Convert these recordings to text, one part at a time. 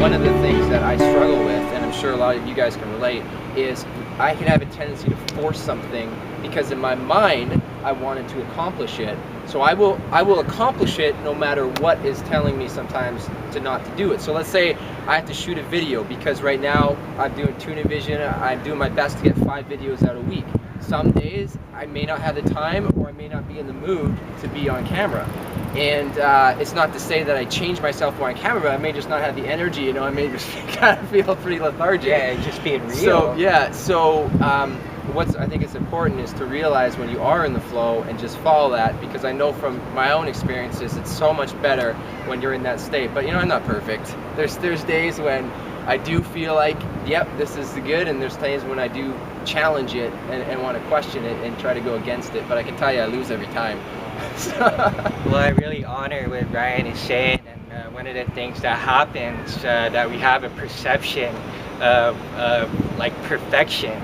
one of the things that I struggle with, and I'm sure a lot of you guys can relate, is I can have a tendency to force something because in my mind I wanted to accomplish it. So I will accomplish it no matter what is telling me sometimes to not to do it. So let's say I have to shoot a video because right now I'm doing TuneAVision. I'm doing my best to get 5 videos out a week. Some days I may not have the time or I may not be in the mood to be on camera. And it's not to say that I change myself on camera, but I may just not have the energy, you know, I may just kind of feel pretty lethargic. Yeah, just being real. So, yeah, so what's I think is important is to realize when you are in the flow and just follow that, because I know from my own experiences it's so much better when you're in that state. But you know, I'm not perfect. There's days when I do feel like, yep, this is good, and there's days when I do challenge it and want to question it and try to go against it, but I can tell you I lose every time. Well, I really honor what Ryan is saying, and one of the things that happens that we have a perception of like perfection,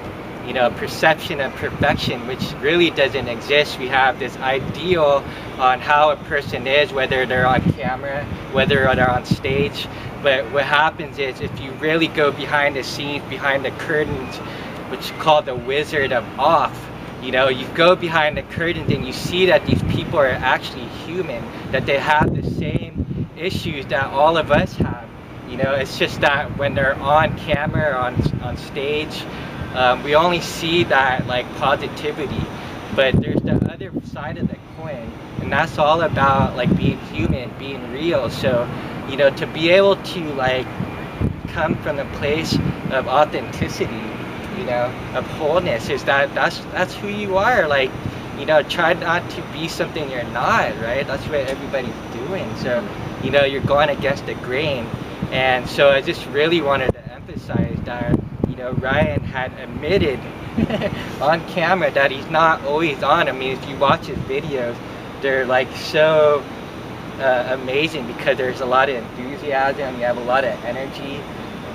you know, perception of perfection, which really doesn't exist. We have this ideal on how a person is, whether they're on camera, whether they're on stage. But what happens is if you really go behind the scenes, behind the curtains, which is called the Wizard of Oz, you know, you go behind the curtains and you see that these people are actually human, that they have the same issues that all of us have. You know, it's just that when they're on camera, on stage, we only see that like positivity, but there's the other side of the coin, and that's all about like being human, being real. So, you know, to be able to like come from a place of authenticity, you know, of wholeness, is that's who you are. Like, you know, try not to be something you're not, right? That's what everybody's doing. So, you know, you're going against the grain. And so I just really wanted to emphasize that, you know, Ryan had admitted on camera that he's not always on. I mean, if you watch his videos, they're like so amazing because there's a lot of enthusiasm, you have a lot of energy,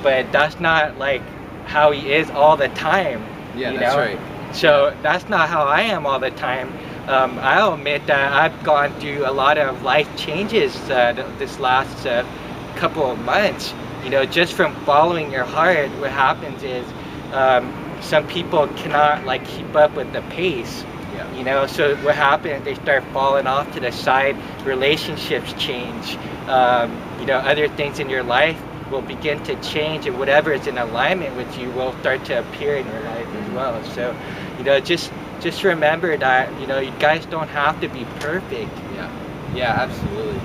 but that's not like how he is all the time. Yeah, you that's know? right. So that's not how I am all the time. I'll admit that I've gone through a lot of life changes this last couple of months. You know, just from following your heart, what happens is some people cannot like keep up with the pace. Yeah. You know, so what happens, they start falling off to the side, relationships change, you know, other things in your life will begin to change, and whatever is in alignment with you will start to appear in your life as well. So, you know, just remember that, you know, you guys don't have to be perfect. Yeah, absolutely.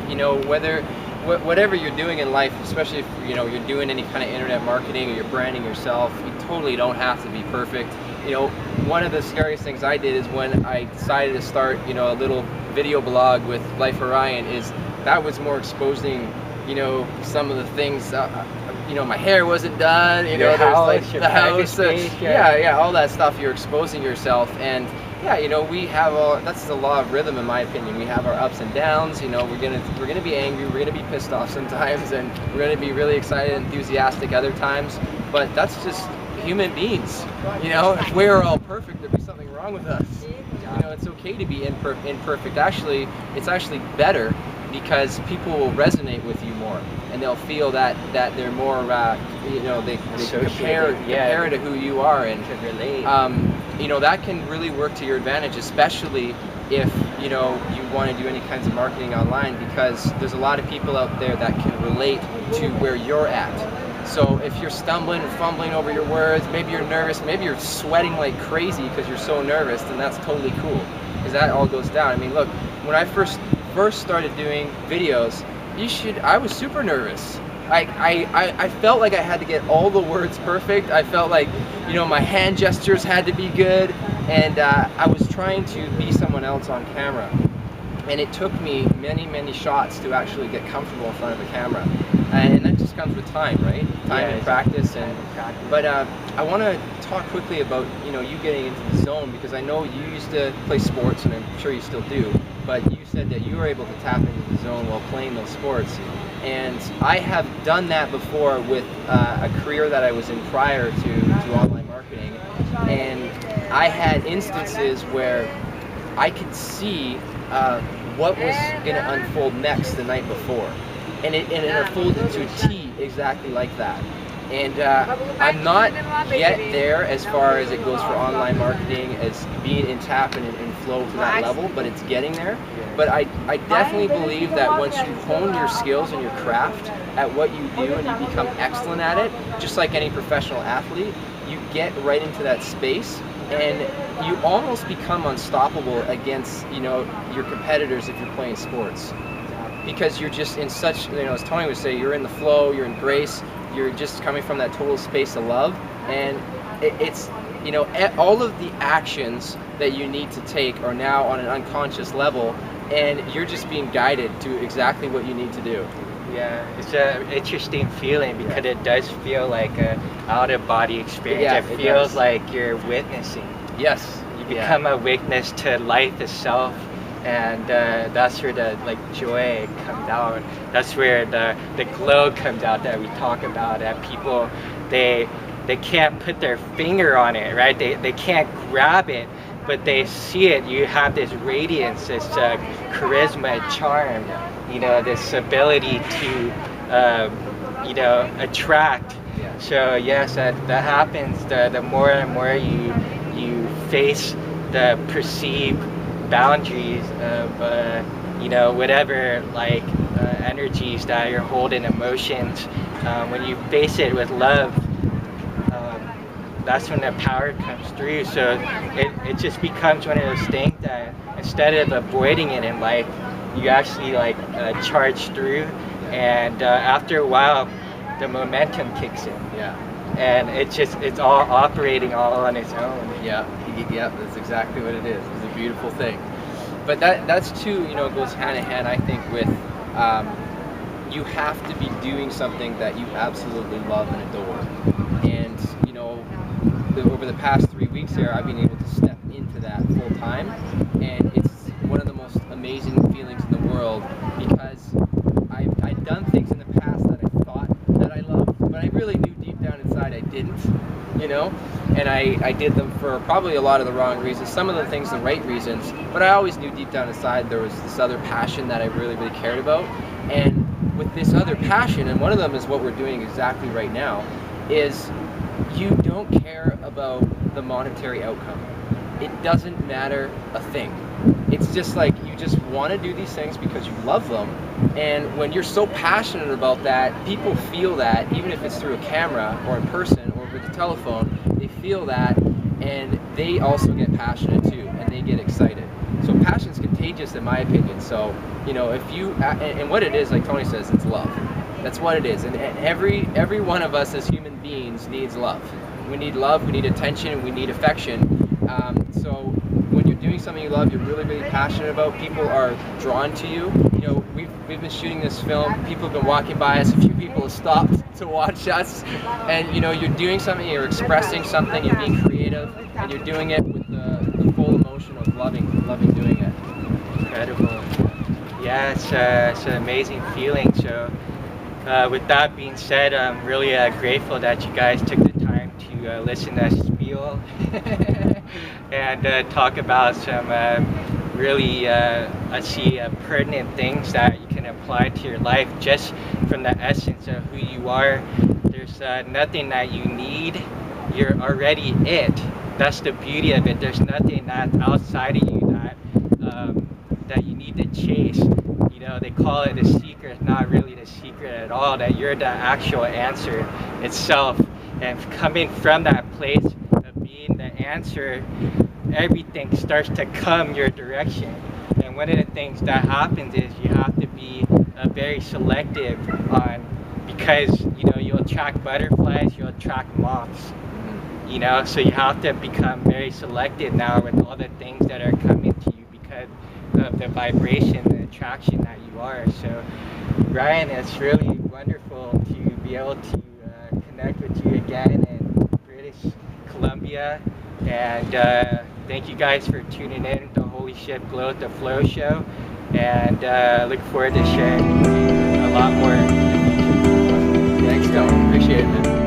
You know, whatever you're doing in life, especially if, you know, you're doing any kind of internet marketing or you're branding yourself, you totally don't have to be perfect. You know, one of the scariest things I did is when I decided to start, you know, a little video blog with Life of Ryan, is that was more exposing, you know, some of the things, you know, my hair wasn't done, you know, there's like the house, yeah, all that stuff. You're exposing yourself, and yeah, you know, we have that's the law of rhythm, in my opinion. We have our ups and downs. You know, we're gonna be angry, we're gonna be pissed off sometimes, and we're gonna be really excited and enthusiastic other times. But that's just human beings. You know, if we were all perfect, there'd be something wrong with us. You know, it's okay to be imperfect. Actually, it's actually better, because people will resonate with you more, and they'll feel that they're more, you know, they compare to who you are, and can relate. You know, that can really work to your advantage, especially if, you know, you want to do any kinds of marketing online, because there's a lot of people out there that can relate to where you're at. So if you're stumbling and fumbling over your words, maybe you're nervous, maybe you're sweating like crazy because you're so nervous, then that's totally cool, because that all goes down. I mean, look, when I first started doing videos, I was super nervous. I felt like I had to get all the words perfect. I felt like, you know, my hand gestures had to be good, and I was trying to be someone else on camera. And it took me many shots to actually get comfortable in front of a camera. And that just comes with time, right? Time and practice. But I want to talk quickly about, you know, you getting into the zone, because I know you used to play sports, and I'm sure you still do, but you said that you were able to tap into the zone while playing those sports. And I have done that before with a career that I was in prior to online marketing, and I had instances where I could see what was going to unfold next the night before. and it unfolded to a T exactly like that. And I'm not yet there as far as it goes for online marketing, as being in tap and flow to that level, but it's getting there. But I definitely believe that once you hone your skills and your craft at what you do and you become excellent at it, just like any professional athlete, you get right into that space and you almost become unstoppable against, you know, your competitors if you're playing sports. Because you're just in such, you know, as Tony would say, you're in the flow, you're in grace, you're just coming from that total space of love, and it's, you know, all of the actions that you need to take are now on an unconscious level, and you're just being guided to exactly what you need to do. Yeah, it's an interesting feeling because it does feel like a out-of-body experience. Yeah, it feels like you're witnessing. Yes. You become a witness to life itself. And that's where the joy comes out. That's where the glow comes out that we talk about. That people, they can't put their finger on it, right? They can't grab it, but they see it. You have this radiance, this charisma, charm. You know, this ability to, you know, attract. So yes, that happens. The more and more you face the perceived boundaries of you know, whatever energies that you're holding, emotions, when you face it with love, that's when the power comes through. So it just becomes one of those things that instead of avoiding it in life, you actually charge through, and after a while the momentum kicks in. Yeah. And it's all operating all on its own. Yeah, that's exactly what it is. It's a beautiful thing. But that's too, you know, it goes hand in hand, I think, with you have to be doing something that you absolutely love and adore. And, you know, over the past 3 weeks here, I've been able to step into that full time, and it's one of the most amazing feelings in the world, because I've done things in the past that I thought that I loved, but I really knew deep down inside I didn't, you know, and I did them for probably a lot of the wrong reasons, some of the things the right reasons, but I always knew deep down inside there was this other passion that I really, really cared about. And with this other passion, and one of them is what we're doing exactly right now, is you don't care about the monetary outcome. It doesn't matter a thing. It's just like you just want to do these things because you love them, and when you're so passionate about that, people feel that, even if it's through a camera or in person or with a telephone, they feel that, and they also get passionate too, and they get excited. So passion's contagious in my opinion. So, you know, if you, and what it is, like Tony says, it's love. That's what it is. And every one of us as human beings needs love. We need love, we need attention, we need affection. So when you're doing something you love, you're really, really passionate about, people are drawn to you. You know, we've been shooting this film, people have been walking by us, a few people have stopped to watch us, and you know, you're doing something, you're expressing something, you're being creative, and you're doing it with the full emotion of loving doing it. Incredible. Yeah, it's an amazing feeling. So with that being said, I'm really grateful that you guys took the time to listen to us spiel and talk about some really, I see, pertinent things that you can apply to your life just from the essence of who you are. There's nothing that you need. You're already it. That's the beauty of it. There's nothing that's outside of you that you need to chase. You know, they call it a secret. It's not really the secret at all. That you're the actual answer itself. And coming from that place of being the answer, everything starts to come your direction. And one of the things that happens is you have to be very selective on, because you know, you'll attract butterflies, you'll attract moths. You know, so you have to become very selective now with all the things that are coming to you because of the vibration, the attraction that you are. So Ryan, it's really wonderful to be able to connect with you again in British Columbia, and thank you guys for tuning in to Holy Shit Glow the Flow show, and look forward to sharing a lot more in the future. Thanks, Dylan. Appreciate it, man.